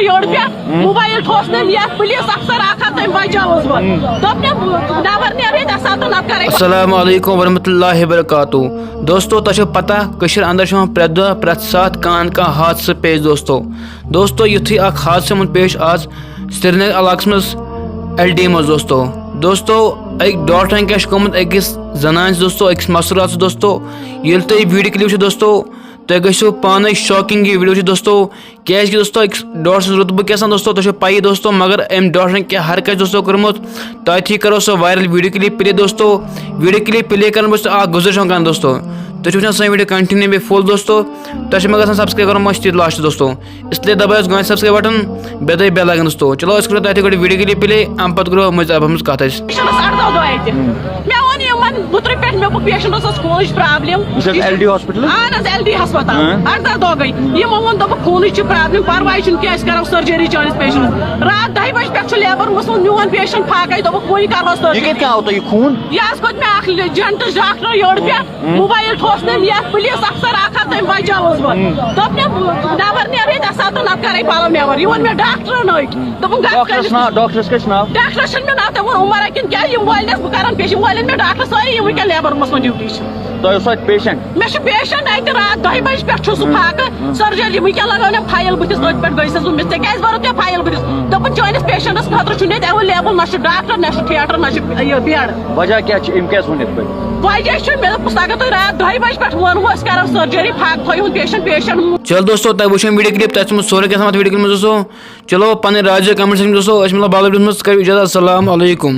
Your پہ mobile ٹھوس نم پولیس افسر تم بچاوس بہت نبر نیرے السلام علیکم ورحمۃ اللہ وبرکاتہ. دوستو تہ پتہ کشیر اندر پریت دہ پریت سات کان کا حادثہ پیش دوستو یتھے اخ حادثہ من پیش آز سری نگر علاقہ مز ایل ڈی مز دوستو اک ڈاکٹرن کیا گومت أکس زنان دوستو أکس مسرات دوستو یل تھی ویڈیو کلپ دوستو تھی گھو پانے شاکنگ یہ ویڈیو دوستو کیازِ دوستو أکس ڈاکٹر سن رتبہ کیا دوستو تھی پی دوستو مگر ام ڈاکٹرن کیا حرکت دوستو کورمت تھی کرو سو وائرل ویڈیو کلپ پلے دوستو ویڈیو کلپ پلے کرنے بس اخ گزرش کر دوستو تھی وچان سن ویڈیو کنٹینیو بیٚیہِ فل دوستو تھی مگر سبسکرائب کرو مشتی لاسٹ دوستو اس لیے دبائیو گۄڈٕ سبسکرائب بٹن بیٚیہِ دبٲیِو بیل آیکن دوستو چلو أسۍ کرو تھی گۄڈٕ ویڈیو کلپ پلے ام پتہٕ کرو مزید ہمز کتھ بتر پہ مے پیشنٹ خونچ پرابلم ایل ڈی ہاسپٹل اہن ایل ڈی ہسپتال 18 دہ گئی وون خونچ پرابلم پرواے کرو سرجری چٲنِس پیشنٹس رات 10 بجے پہ لیبر میون پیشنٹ پھاکے وہی کرو سرجری خون یہ کھوت مے جنٹس ڈاکٹر یور پہ موبائل ٹھوس نم پولیس افسر تم بچاوس بہت نبر نیرے سات نت کرے پلو نیبر یہ وون مے ڈاکٹر ڈاکٹرس کیا ناو ڈاکٹر مے ناو تم عمر کن کیا وٲلنس بہ کران پیشنٹ وٲلن مے ڈاکٹر سٲری یم ونکیٚن لیبر من ڈیوٹی تہ پیشنٹ مے پیشنٹ اتہ رات 10 بجے پہ سہ پھاکہ سرجری ونکیٚن لگاو فایل بتس ات پہ گئی سس مس ژےٚ برو تہ فایل بتس دپن چٲنِس پیشنٹس خاطر چھ ییٚتہِ ایویلیبل نہ ڈاکٹر نہ تھیٹر نہ بیڈ وجہ کیا وجہ مے دس اگر تھی رات 10 بجے پہ ونو اس کرو سرجری پھاک تھو پیشنٹ چلو دوستو تھی وچھو ویڈیو کلپ تھی سورے کیا ویڈیو کلپ دوستو چلو پن راج کمنٹ سیکشن دوستو اس مطلب باقی کرو اجازت السلام علیکم.